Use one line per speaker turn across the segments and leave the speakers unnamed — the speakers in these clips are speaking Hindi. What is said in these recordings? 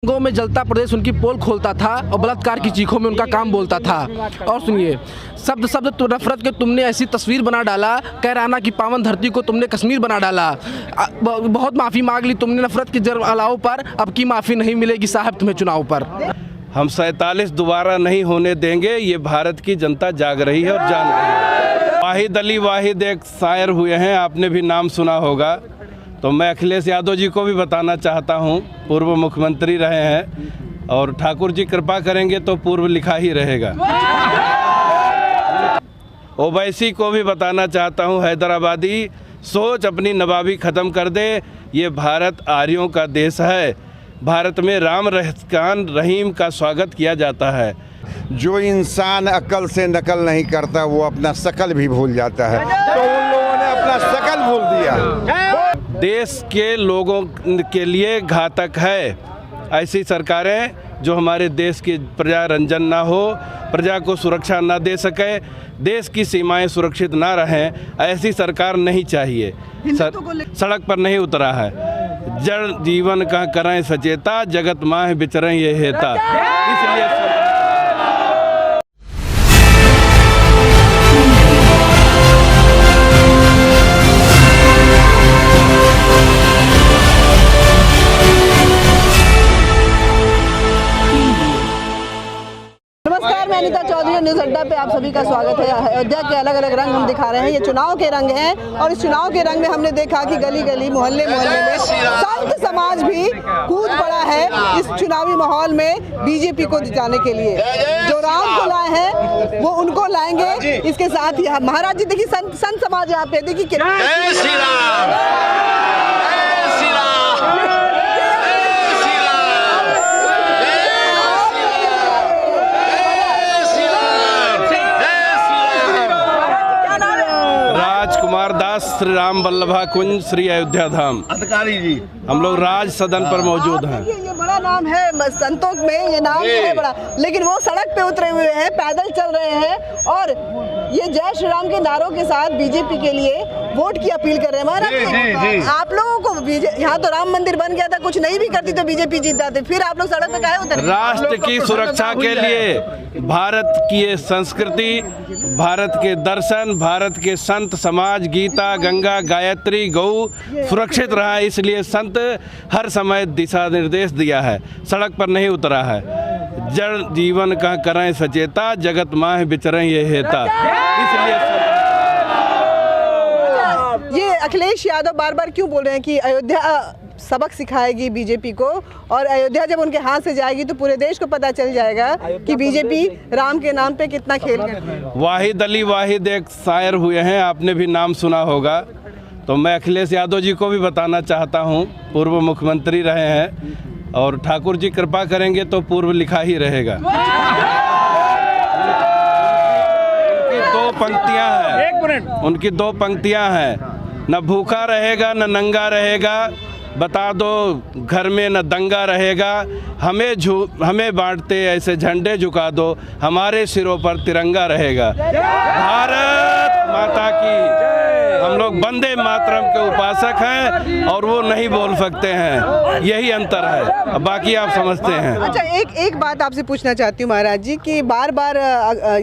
गौ में जलता प्रदेश उनकी पोल खोलता था और बलात्कार की चीखों में उनका काम बोलता था। और सुनिए, शब्द शब्द तो नफरत के तुमने ऐसी तस्वीर बना डाला, कैराना की पावन धरती को तुमने कश्मीर बना डाला। बहुत माफ़ी मांग ली तुमने नफरत के जर अलाव पर, अब की माफ़ी नहीं मिलेगी साहब तुम्हें चुनाव पर।
हम 47 दोबारा नहीं होने देंगे, ये भारत की जनता जाग रही है और जान रही है। वाहिद अली वाहिद एक शायर हुए हैं, आपने भी नाम सुना होगा। तो मैं अखिलेश यादव जी को भी बताना चाहता हूँ, पूर्व मुख्यमंत्री रहे हैं और ठाकुर जी कृपा करेंगे तो पूर्व लिखा ही रहेगा। ओवैसी को भी बताना चाहता हूँ, हैदराबादी सोच अपनी नवाबी ख़त्म कर दे। ये भारत आर्यों का देश है, भारत में राम रहमान रहीम का स्वागत किया जाता है।
जो इंसान अकल से नकल नहीं करता वो अपना शकल भी भूल जाता है, तो उन लोगों ने अपना शकल भूल दिया।
देश के लोगों के लिए घातक है ऐसी सरकारें जो हमारे देश की प्रजा रंजन ना हो, प्रजा को सुरक्षा ना दे सके, देश की सीमाएं सुरक्षित ना रहें, ऐसी सरकार नहीं चाहिए। सड़क पर नहीं उतरा है, जड़ जीवन का करें सचेता, जगत माह बिचरें ये हेता। इसलिए
अनीता चौधरी न्यूज़ अड्डा पे आप सभी का स्वागत है। अयोध्या के अलग अलग रंग हम दिखा रहे हैं, ये चुनाव के रंग हैं और इस चुनाव के रंग में हमने देखा कि गली गली मोहल्ले मोहल्ले में संत समाज भी कूद पड़ा है इस चुनावी माहौल में बीजेपी को जिताने के लिए। जो राम को लाए हैं वो उनको लाएंगे। इसके साथ ही महाराज जी देखिए संत समाज यहाँ पे देखिए
कुमार दास, श्री राम बल्लभा कुंज, श्री अयोध्या धाम अधिकारी जी, हम लोग राज सदन पर मौजूद हैं।
ये बड़ा नाम है संतों में, ये नाम है बड़ा, लेकिन वो सड़क पे उतरे हुए हैं, पैदल चल रहे हैं और ये जय श्री राम के नारों के साथ बीजेपी के लिए वोट की अपील कर रहे हैं। महाराज आप लोगों को यहाँ तो राम मंदिर बन गया था, कुछ नहीं भी करती तो बीजेपी जीत जाते, फिर आप लोग सड़क पे काहे उतरे?
राष्ट्र की सुरक्षा के लिए भारत की ये संस्कृति, भारत के दर्शन, भारत के संत समाज, गीता, गंगा, गायत्री, गौ सुरक्षित रहा, इसलिए संत हर समय दिशा निर्देश दिया है, सड़क पर नहीं उतरा है। जड़ जीवन का करें सचेता, जगत माह बिचरें ये हेता। इसलिए
ये अखिलेश यादव बार बार क्यों बोल रहे हैं कि अयोध्या सबक सिखाएगी बीजेपी को, और अयोध्या जब उनके हाथ से जाएगी तो पूरे देश को पता चल जाएगा कि बीजेपी राम के नाम पे कितना खेल करती है।
वाहिद अली वाहिद एक शायर हुए हैं, आपने भी नाम सुना होगा। तो मैं अखिलेश यादव जी को भी बताना चाहता हूँ, पूर्व मुख्यमंत्री रहे हैं और ठाकुर जी कृपा करेंगे तो पूर्व लिखा ही रहेगा। उनकी दो पंक्तियां हैं, न भूखा रहेगा न नंगा रहेगा, बता दो घर में न दंगा रहेगा, हमें बांटते ऐसे झंडे झुका दो, हमारे सिरों पर तिरंगा रहेगा। भारत माता की। हम लोग वंदे मातरम के उपासक हैं और वो नहीं बोल सकते हैं, यही अंतर है, बाकी आप समझते हैं।
अच्छा, एक बात आपसे पूछना चाहती हूँ महाराज जी कि बार बार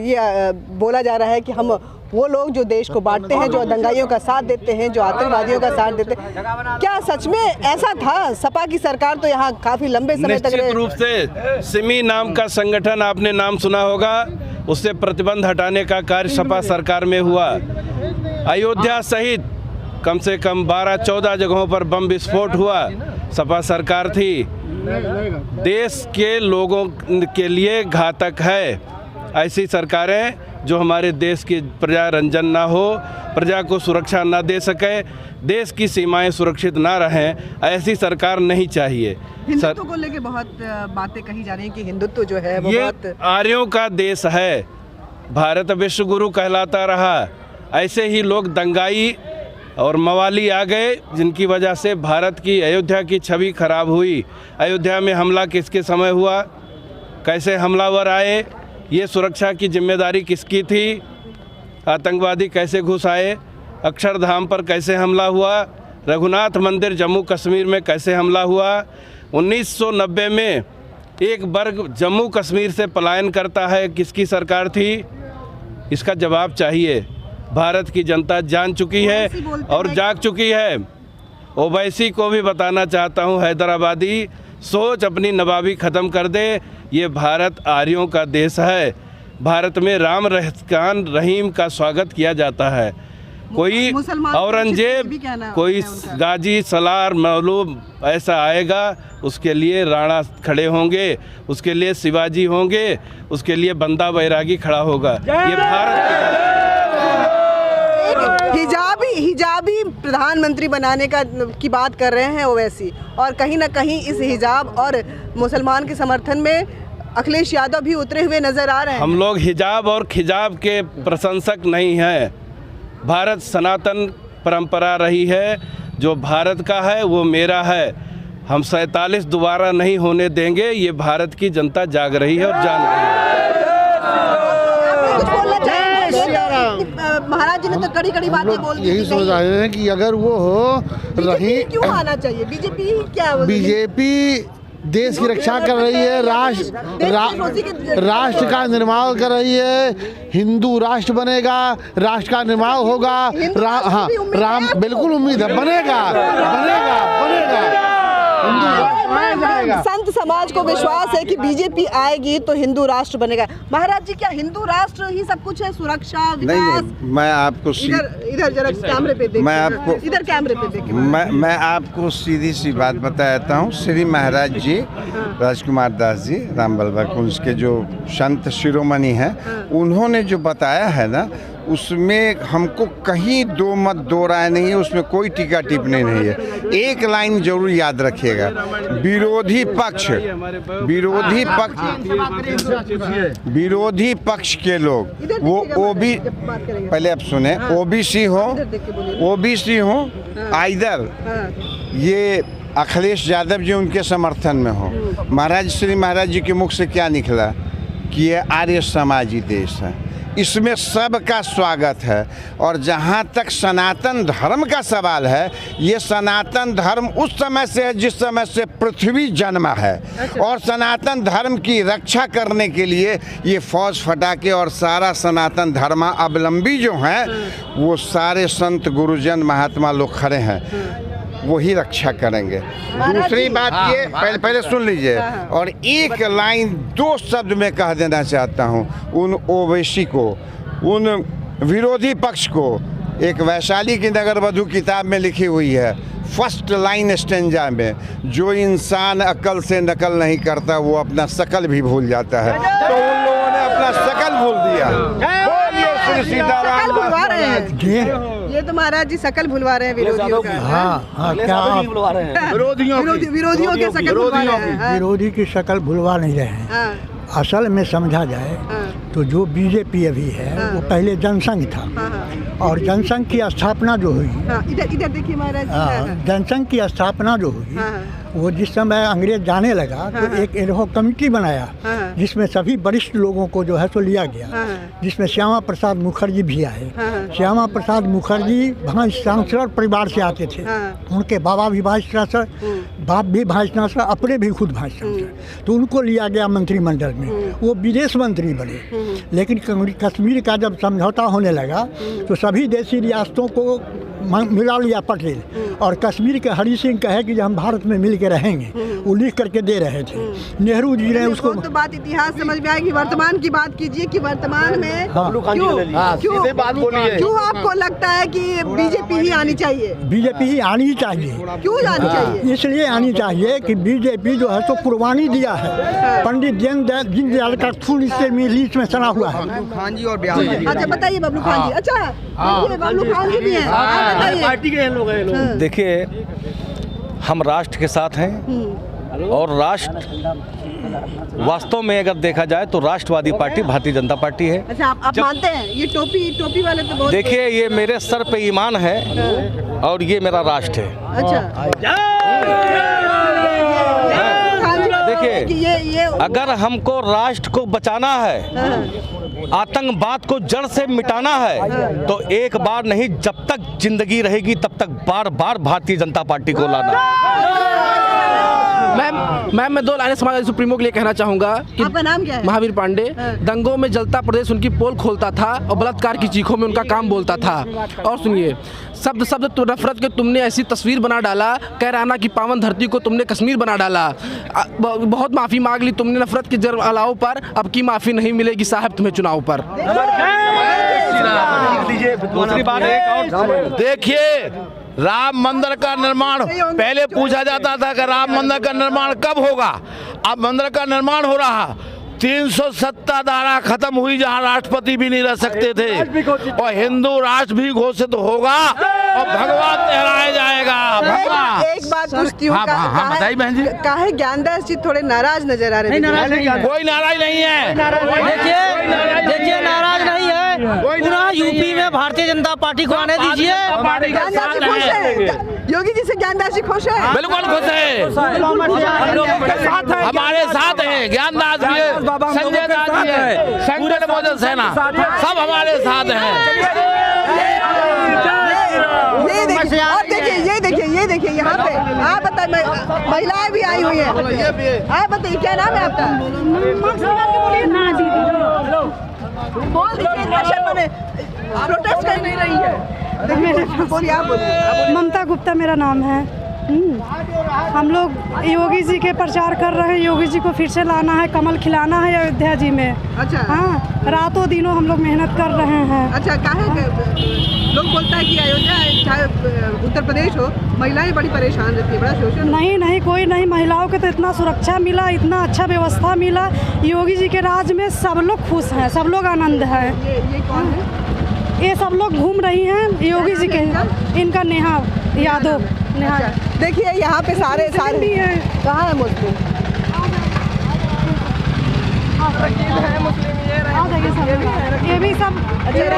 ये बोला जा रहा है कि हम वो लोग जो देश को बांटते हैं, जो दंगाइयों का साथ देते हैं, जो आतंकवादियों का साथ देते हैं, क्या सच में ऐसा था? सपा की सरकार तो यहाँ काफी लंबे समय तक
निश्चित रूप से सिमी नाम का संगठन आपने नाम सुना होगा, उससे प्रतिबंध हटाने का कार्य सपा सरकार में हुआ। अयोध्या सहित कम से कम 12-14 जगहों पर बम विस्फोट हुआ, सपा सरकार थी। देश के लोगों के लिए घातक है ऐसी सरकारें जो हमारे देश की प्रजा रंजन ना हो, प्रजा को सुरक्षा ना दे सके, देश की सीमाएं सुरक्षित ना रहें, ऐसी सरकार नहीं चाहिए।
हिंदुत्व को लेके बहुत बातें कही जा रही हैं कि हिंदुत्व जो है वो बहुत
आर्यों का देश है, भारत विश्व गुरु कहलाता रहा। ऐसे ही लोग दंगाई और मवाली आ गए जिनकी वजह से भारत की, अयोध्या की छवि खराब हुई। अयोध्या में हमला किसके समय हुआ, कैसे हमलावर आए, ये सुरक्षा की जिम्मेदारी किसकी थी, आतंकवादी कैसे घुस आए, अक्षरधाम पर कैसे हमला हुआ, रघुनाथ मंदिर जम्मू कश्मीर में कैसे हमला हुआ, 1990 में एक वर्ग जम्मू कश्मीर से पलायन करता है, किसकी सरकार थी? इसका जवाब चाहिए। भारत की जनता जान चुकी है और जाग चुकी है। ओवैसी को भी बताना चाहता हूँ, हैदराबादी सोच अपनी नवाबी ख़त्म कर दे। ये भारत आर्यों का देश है। भारत में राम रहमान रहीम का स्वागत किया जाता है। कोई औरंगजेब, कोई गाजी, सलार, मौलूद ऐसा आएगा, उसके लिए राणा खड़े होंगे, उसके लिए शिवाजी होंगे, उसके लिए बंदा बैरागी खड़ा होगा। ये भारत
हिजाबी प्रधानमंत्री बनाने की बात कर रहे हैं ओवैसी, और कहीं ना कहीं इस हिजाब और मुसलमान के समर्थन में अखिलेश यादव भी उतरे हुए नजर आ रहे हैं।
हम लोग हिजाब और खिजाब के प्रशंसक नहीं हैं। भारत सनातन परंपरा रही है, जो भारत का है वो मेरा है। हम 47 दोबारा नहीं होने देंगे। ये भारत की जनता जाग रही है और जान रही है।
महाराज जी ने तो कड़ी बातें बोल दी।
यही सोच रहे हैं कि अगर वो हो रही,
क्यों आना चाहिए?
बीजेपी देश की रक्षा कर रही है, राष्ट्र का निर्माण कर रही है। हिंदू राष्ट्र बनेगा, राष्ट्र का निर्माण होगा। राम बिल्कुल उम्मीद है, बनेगा।
संत समाज को विश्वास है कि बीजेपी आएगी तो हिंदू राष्ट्र बनेगा। महाराज जी, क्या हिंदू राष्ट्र ही सब कुछ है? सुरक्षा, विकास?
नहीं, मैं आपको
इधर जरा कैमरे पे देखिए।
मैं आपको
इधर कैमरे पे देखिए।
मैं आपको सीधी सी बात बताता हूँ। श्री महाराज जी, राजकुमार दास जी, राम बल्लभा कुंज के जो संत शिरोमणि हैं, उन्होंने जो बताया है ना, उसमें हमको कहीं दो मत दो राय नहीं है, उसमें कोई टीका टिप्पणी नहीं है। एक लाइन जरूर याद रखिएगा, विरोधी पक्ष के लोग, वो पहले आप सुने, ओबीसी हो आइदर ये अखिलेश यादव जी उनके समर्थन में हो। श्री महाराज जी के मुख से क्या निकला कि ये आर्य समाजी देश है, इसमें सबका स्वागत है। और जहाँ तक सनातन धर्म का सवाल है, ये सनातन धर्म उस समय से है जिस समय से पृथ्वी जन्मा है, और सनातन धर्म की रक्षा करने के लिए ये फौज फटाके और सारा सनातन धर्मावलंबी जो हैं, वो सारे संत गुरुजन महात्मा लोग खड़े हैं, वही रक्षा करेंगे। दूसरी बात ये, पहले सुन लीजिए, और एक लाइन दो शब्द में कह देना चाहता हूँ उन ओवैसी को, उन विरोधी पक्ष को। एक वैशाली की नगर वधु किताब में लिखी हुई है, फर्स्ट लाइन स्टेंजा में, जो इंसान अकल से नकल नहीं करता वो अपना शकल भी भूल जाता है। तो उन लोगों ने अपना शकल भूल दिया। बोलिए श्री सीताराम।
ये तो महाराज जी शकल भुलवा रहे हैं विरोधियों का।
क्या
विरोधियों के शकल भुलवा रहे हैं।
विरोधी की शक्ल भुलवा नहीं रहे हैं। असल में समझा जाए तो जो बीजेपी अभी है वो पहले जनसंघ था, और जनसंघ की स्थापना जो हुई,
इधर देखिए महाराज जी,
जनसंघ की स्थापना जो हुई, वो जिस समय अंग्रेज जाने लगा तो एक एडहॉक कमेटी बनाया, जिसमें सभी वरिष्ठ लोगों को जो है तो लिया गया, जिसमें श्यामा प्रसाद मुखर्जी भी आए। श्यामा प्रसाद मुखर्जी वाइस चांसलर परिवार से आते थे, उनके बाबा भी वाइस चांसलर, बाप भी वाइस चांसलर, अपने भी खुद वाइस चांसलर, तो उनको लिया गया मंत्रिमंडल में, वो विदेश मंत्री बने। लेकिन कश्मीर का जब समझौता होने लगा तो सभी देशी रियासतों को मिला लिया पटेल, और कश्मीर के हरि सिंह कहे कि हम भारत में मिल के रहेंगे, वो लिख करके दे रहे थे। नेहरू जी ने उसको,
तो बात इतिहास समझ में आएगी। वर्तमान की बात कीजिए कि वर्तमान में क्यों आपको लगता है कि बीजेपी ही आनी चाहिए?
बीजेपी ही आनी चाहिए।
क्यों आनी चाहिए?
इसलिए आनी चाहिए कि बीजेपी जो है तो कुर्बानी दिया है। पंडित दीनदयाल का खून इससे लीच में सना हुआ है।
अच्छा बताइए बबलू खान जी। अच्छा बबलू खान जी भी हैं,
पार्टी के लोग हैं। देखिए, हम राष्ट्र के साथ हैं, और राष्ट्र वास्तव में अगर देखा जाए तो राष्ट्रवादी पार्टी भारतीय जनता पार्टी है।
अच्छा, आप मानते हैं? ये टोपी वाले तो बहुत, देखिए
ये मेरे सर पे ईमान है, और ये मेरा राष्ट्र है।
अच्छा,
देखिए, अगर हमको राष्ट्र को बचाना है, आतंकवाद को जड़ से मिटाना है, तो एक बार नहीं, जब तक जिंदगी रहेगी तब तक बार बार भारतीय जनता पार्टी को लाना।
मैं 2 लाइनें समाजवादी सुप्रीमो के लिए कहना चाहूँगा कि
आपका नाम क्या है?
महावीर पांडे। दंगों में जलता प्रदेश उनकी पोल खोलता था और बलात्कार की चीखों में उनका काम बोलता था। और सुनिए, शब्द शब्द तो नफरत के तुमने ऐसी तस्वीर बना डाला, कैराना की पावन धरती को तुमने कश्मीर बना डाला। बहुत माफ़ी मांग ली तुमने नफरत के जलाओ पर, अब की माफ़ी नहीं मिलेगी साहब तुम्हें चुनाव पर।
दूसरी बात एक और
देखिए, राम मंदिर का निर्माण पहले पूछा जाता था कि राम मंदिर का निर्माण कब होगा। अब मंदिर का निर्माण हो रहा। 370 धारा खत्म हुई जहां राष्ट्रपति भी नहीं रह सकते थे, और हिंदू राष्ट्र भी घोषित होगा और भगवान लहराया जाएगा। भगवान
एक बात पूछती हूँ,
हाँ, बताइए बहन जी।
काहे ज्ञानदास जी थोड़े नाराज नजर आ रहे हैं?
कोई नाराज नहीं है।
देखिए नाराज नहीं है। पुनः यूपी में भारतीय जनता पार्टी को आने दीजिए।
ज्ञानदास जी खुश हैं? योगी जी से ज्ञानदास जी खुश है?
बिल्कुल खुश है, हमारे साथ हैं। ज्ञानदास भी है, संजय दास भी है, संगठन मौजूद सेना, सब हमारे साथ हैं।
ये देखिए यहाँ पे आप बताइए, महिलाएं भी आई हुई हैं। आप बताइए क्या नाम है आपका? बोल दीजिए, प्रोटेस्ट कर नहीं रही है। बोलिए, आप बोलिए।
ममता गुप्ता मेरा नाम है। हम लोग योगी जी के प्रचार कर रहे हैं। योगी जी को फिर से लाना है, कमल खिलाना है अयोध्या जी में।
अच्छा।
हाँ, रातों दिनों हम लोग मेहनत कर रहे हैं।
अच्छा, काहे लोग बोलता है कि अयोध्या चाहे उत्तर प्रदेश हो, महिलाएं बड़ी परेशान रहती है, बड़ा शोषण।
नहीं, कोई नहीं। महिलाओं को तो इतना सुरक्षा मिला, इतना अच्छा व्यवस्था मिला। योगी जी के राज में सब लोग खुश हैं, सब लोग आनंद है।
ये कौन है?
ये सब लोग घूम रही हैं योगी जी के। इनका नेहा यादव। नेहा,
देखिए यहाँ पे सारे
भी हैं।
कहाँ है मुस्लिम?
ये भी सब
ये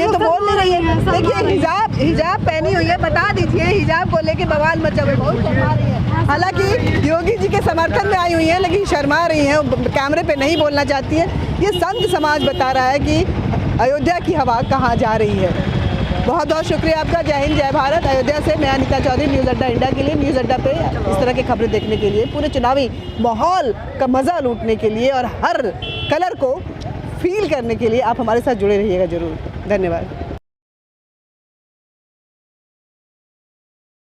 तो बोल नहीं रही है। देखिए हिजाब पहनी हुई है, बता दीजिए हिजाब को लेके बवाल मचा हुआ, बहुत शर्मा रही है। हालांकि योगी जी के समर्थन में आई हुई है, लेकिन शर्मा रही हैं, कैमरे पे नहीं बोलना चाहती है। ये संत समाज बता रहा है कि अयोध्या की हवा कहाँ जा रही है। बहुत बहुत शुक्रिया आपका। जय हिंद, जय भारत। अयोध्या से मैं अनीता चौधरी, न्यूज़ अड्डा इंडिया के लिए। न्यूज़ अड्डा पे इस तरह की खबरें देखने के लिए, पूरे चुनावी माहौल का मज़ा लूटने के लिए और हर कलर को फील करने के लिए आप हमारे साथ जुड़े रहिएगा ज़रूर। धन्यवाद।